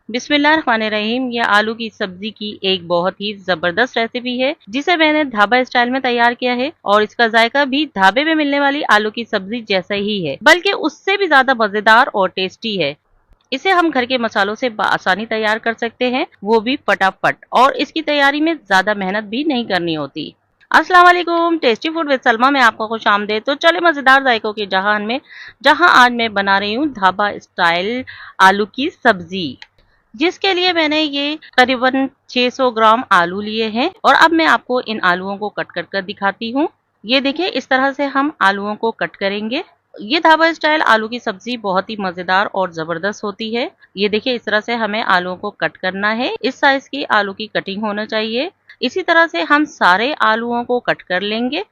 बिस्मिल्लाहिर्रहमानिर्रहीम। यह आलू की सब्जी की एक बहुत ही जबरदस्त रेसिपी है जिसे मैंने ढाबा स्टाइल में तैयार किया है और इसका जायका भी ढाबे में मिलने वाली आलू की सब्जी जैसा ही है, बल्कि उससे भी ज्यादा मजेदार और टेस्टी है। इसे हम घर के मसालों से आसानी तैयार कर सकते हैं, वो भी फटाफट, और इसकी तैयारी में ज्यादा मेहनत भी नहीं करनी होती। अस्सलाम वालेकुम, टेस्टी फूड विद सलमा में आपको खुश आमदेद। तो चले मजेदार जायकों के जहान में, जहां आज मैं बना रही हूँ ढाबा स्टाइल आलू की सब्जी, जिसके लिए मैंने ये करीबन 600 ग्राम आलू लिए हैं। और अब मैं आपको इन आलूओं को कट कर कर दिखाती हूँ। ये देखिए, इस तरह से हम आलूओं को कट करेंगे। ये ढाबा स्टाइल आलू की सब्जी बहुत ही मजेदार और जबरदस्त होती है। ये देखिए, इस तरह से हमें आलूओं को कट करना है। इस साइज की आलू की कटिंग होना चाहिए। इसी तरह से हम सारे आलूओं को कट कर लेंगे।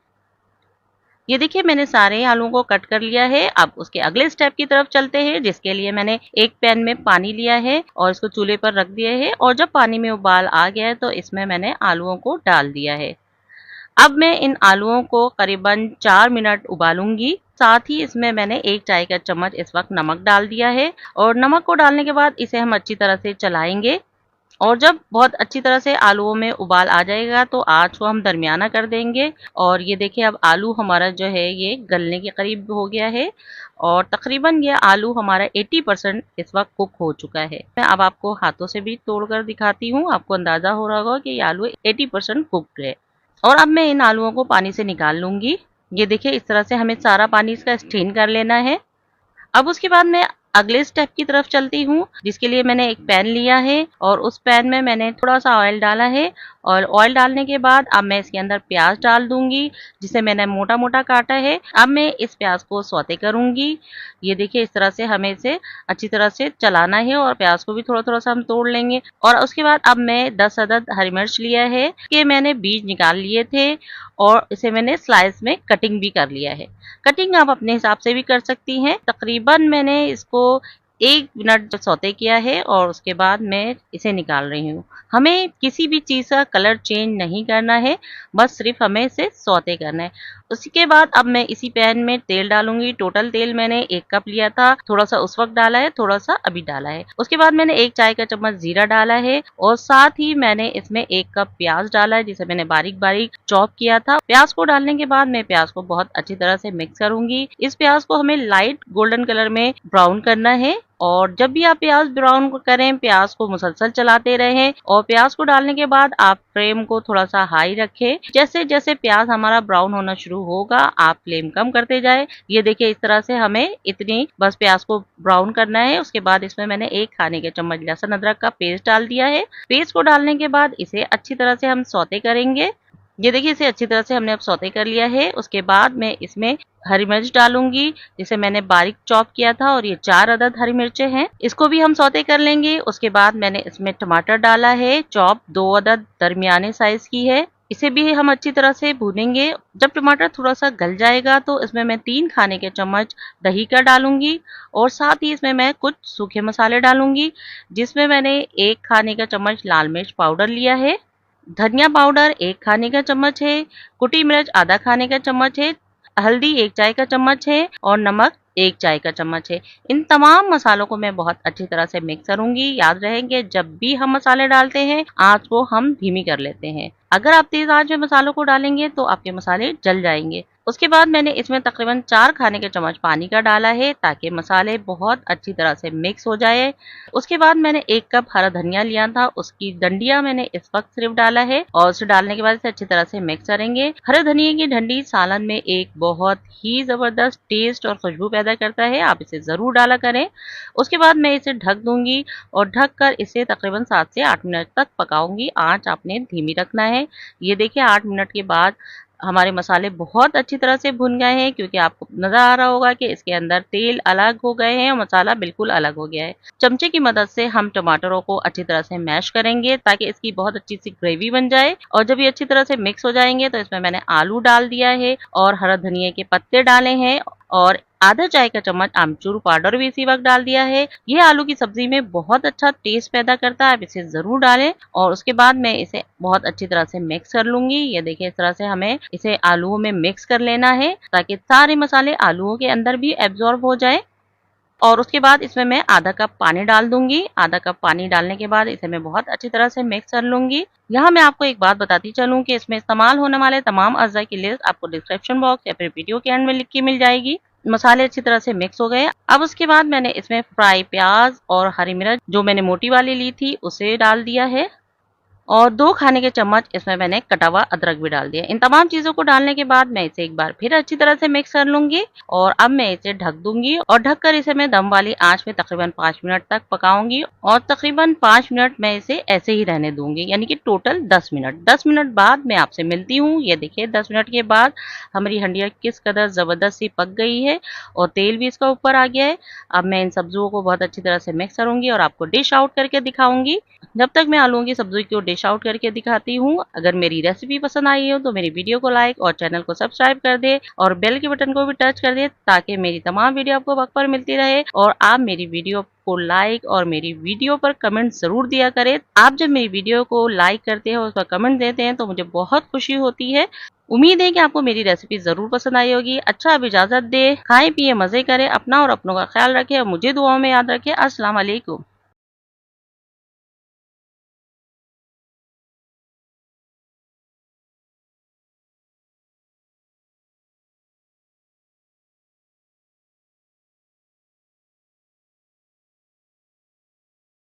ये देखिए, मैंने सारे आलूओं को कट कर लिया है। अब उसके अगले स्टेप की तरफ चलते हैं, जिसके लिए मैंने एक पैन में पानी लिया है और इसको चूल्हे पर रख दिया है। और जब पानी में उबाल आ गया है तो इसमें मैंने आलूओं को डाल दिया है। अब मैं इन आलूओं को करीबन 4 मिनट उबालूंगी। साथ ही इसमें मैंने एक चाय का चम्मच इस वक्त नमक डाल दिया है। और नमक को डालने के बाद इसे हम अच्छी तरह से चलाएंगे। और जब बहुत अच्छी तरह से आलूओं में उबाल आ जाएगा तो आँच को हम दरमियाना कर देंगे। और ये देखिए, अब आलू हमारा जो है ये गलने के करीब हो गया है। और तकरीबन ये आलू हमारा 80% इस वक्त कुक हो चुका है। मैं अब आपको हाथों से भी तोड़कर दिखाती हूँ। आपको अंदाजा हो रहा होगा कि ये आलू 80% कुकड है। और अब मैं इन आलूओं को पानी से निकाल लूंगी। ये देखिए, इस तरह से हमें सारा पानी इसका स्ट्रेन कर लेना है। अब उसके बाद मैं अगले स्टेप की तरफ चलती हूँ, जिसके लिए मैंने एक पैन लिया है और उस पैन में मैंने थोड़ा सा ऑयल डाला है। और ऑयल डालने के बाद अब मैं इसके अंदर प्याज डाल दूंगी, जिसे मैंने मोटा मोटा काटा है। अब मैं इस प्याज को सौते करूंगी। ये देखिए, इस तरह से हमें इसे अच्छी तरह से चलाना है और प्याज को भी थोड़ा थोड़ा सा हम तोड़ लेंगे। और उसके बाद अब मैं 10 अदद हरी मिर्च लिया है कि मैंने बीज निकाल लिए थे और इसे मैंने स्लाइस में कटिंग भी कर लिया है। कटिंग आप अपने हिसाब से भी कर सकती हैं। तकरीबन मैंने इसको 1 मिनट सौते किया है और उसके बाद मैं इसे निकाल रही हूँ। हमें किसी भी चीज़ का कलर चेंज नहीं करना है, बस सिर्फ हमें इसे सौते करना है। उसके बाद अब मैं इसी पैन में तेल डालूंगी। टोटल तेल मैंने 1 कप लिया था, थोड़ा सा उस वक्त डाला है, थोड़ा सा अभी डाला है। उसके बाद मैंने 1 चाय का चम्मच जीरा डाला है और साथ ही मैंने इसमें 1 कप प्याज डाला है, जिसे मैंने बारीक बारीक चॉप किया था। प्याज को डालने के बाद मैं प्याज को बहुत अच्छी तरह से मिक्स करूंगी। इस प्याज को हमें लाइट गोल्डन कलर में ब्राउन करना है। और जब भी आप प्याज ब्राउन करें, प्याज को मुसलसल चलाते रहें। और प्याज को डालने के बाद आप फ्लेम को थोड़ा सा हाई रखें। जैसे जैसे प्याज हमारा ब्राउन होना शुरू होगा, आप फ्लेम कम करते जाए। ये देखिए, इस तरह से हमें इतनी बस प्याज को ब्राउन करना है। उसके बाद इसमें मैंने 1 खाने के चम्मच लहसुन अदरक का पेस्ट डाल दिया है। पेस्ट को डालने के बाद इसे अच्छी तरह से हम सौते करेंगे। ये देखिए, इसे अच्छी तरह से हमने अब सौते कर लिया है। उसके बाद मैं इसमें हरी मिर्च डालूंगी, जिसे मैंने बारीक चॉप किया था, और ये 4 अदद हरी मिर्चें हैं। इसको भी हम सौते कर लेंगे। उसके बाद मैंने इसमें टमाटर डाला है, चॉप 2 अदद दरमियाने साइज की है। इसे भी हम अच्छी तरह से भूनेंगे। जब टमाटर थोड़ा सा गल जाएगा तो इसमें मैं 3 खाने के चम्मच दही का डालूंगी। और साथ ही इसमें मैं कुछ सूखे मसाले डालूंगी, जिसमें मैंने 1 खाने का चम्मच लाल मिर्च पाउडर लिया है, धनिया पाउडर 1 खाने का चम्मच है, कुटी मिर्च आधा खाने का चम्मच है, हल्दी 1 चाय का चम्मच है और नमक 1 चाय का चम्मच है। इन तमाम मसालों को मैं बहुत अच्छी तरह से मिक्स करूंगी। याद रहेंगे, जब भी हम मसाले डालते हैं आंच को हम धीमी कर लेते हैं। अगर आप तेज आंच में मसालों को डालेंगे तो आपके मसाले जल जाएंगे। उसके बाद मैंने इसमें तकरीबन 4 खाने के चम्मच पानी का डाला है, ताकि मसाले बहुत अच्छी तरह से मिक्स हो जाए। उसके बाद मैंने 1 कप हरा धनिया लिया था, उसकी डंडियां मैंने इस वक्त सिर्फ डाला है। और उसे डालने के बाद इसे अच्छी तरह से मिक्स करेंगे। हरे धनिया की डंडी सालन में एक बहुत ही जबरदस्त टेस्ट और खुशबू पैदा करता है, आप इसे जरूर डाला करें। उसके बाद मैं इसे ढक दूंगी और ढक कर इसे तकरीबन 7 से 8 मिनट तक पकाऊंगी। आंच आपने धीमी रखना है। ये देखिए, 8 मिनट के बाद हमारे मसाले बहुत अच्छी तरह से भुन गए हैं, क्योंकि आपको नजर आ रहा होगा कि इसके अंदर तेल अलग हो गए हैं और मसाला बिल्कुल अलग हो गया है। चमचे की मदद से हम टमाटरों को अच्छी तरह से मैश करेंगे, ताकि इसकी बहुत अच्छी सी ग्रेवी बन जाए। और जब ये अच्छी तरह से मिक्स हो जाएंगे तो इसमें मैंने आलू डाल दिया है और हरा धनिया के पत्ते डाले हैं और आधा चाय का चम्मच आमचूर पाउडर भी इसी वक्त डाल दिया है। ये आलू की सब्जी में बहुत अच्छा टेस्ट पैदा करता है, आप इसे जरूर डालें। और उसके बाद मैं इसे बहुत अच्छी तरह से मिक्स कर लूंगी। ये देखिए, इस तरह से हमें इसे आलूओं में मिक्स कर लेना है, ताकि सारे मसाले आलूओं के अंदर भी एब्जॉर्ब हो जाए। और उसके बाद इसमें मैं आधा कप पानी डाल दूंगी। आधा कप पानी डालने के बाद इसे मैं बहुत अच्छी तरह से मिक्स कर लूंगी। यहाँ मैं आपको एक बात बताती चलूं कि इसमें इस्तेमाल होने वाले तमाम अज्जा की लिस्ट आपको डिस्क्रिप्शन बॉक्स या फिर वीडियो के एंड में लिख के मिल जाएगी। मसाले अच्छी तरह से मिक्स हो गए। अब उसके बाद मैंने इसमें फ्राई प्याज और हरी मिर्च जो मैंने मोटी वाली ली थी उसे डाल दिया है, और 2 खाने के चम्मच इसमें मैंने कटा हुआ अदरक भी डाल दिया। इन तमाम चीज़ों को डालने के बाद मैं इसे एक बार फिर अच्छी तरह से मिक्स कर लूंगी और अब मैं इसे ढक दूंगी और ढककर इसे मैं दम वाली आंच में तकरीबन 5 मिनट तक पकाऊंगी और तकरीबन 5 मिनट मैं इसे ऐसे ही रहने दूंगी, यानी कि टोटल 10 मिनट। 10 मिनट बाद मैं आपसे मिलती हूँ। ये देखिए 10 मिनट के बाद हमारी हंडिया किस कदर ज़बरदस्त सी पक गई है और तेल भी इसका ऊपर आ गया है। अब मैं इन सब्जियों को बहुत अच्छी तरह से मिक्स करूंगी और आपको डिश आउट करके दिखाऊंगी। जब तक मैं आलूओं की सब्जी को डिश आउट करके दिखाती हूँ, अगर मेरी रेसिपी पसंद आई हो तो मेरी वीडियो को लाइक और चैनल को सब्सक्राइब कर दे और बेल के बटन को भी टच कर दे ताकि मेरी तमाम वीडियो आपको वक्त पर मिलती रहे। और आप मेरी वीडियो को लाइक और मेरी वीडियो पर कमेंट जरूर दिया करें। आप जब मेरी वीडियो को लाइक करते हैं और उस पर कमेंट देते हैं तो मुझे बहुत खुशी होती है। उम्मीद है कि आपको मेरी रेसिपी जरूर पसंद आई होगी। अच्छा, अब इजाजत दे, खाएं पिए मजे करें, अपना और अपनों का ख्याल रखें और मुझे दुआओं में याद रखें। अस्सलाम वालेकुम।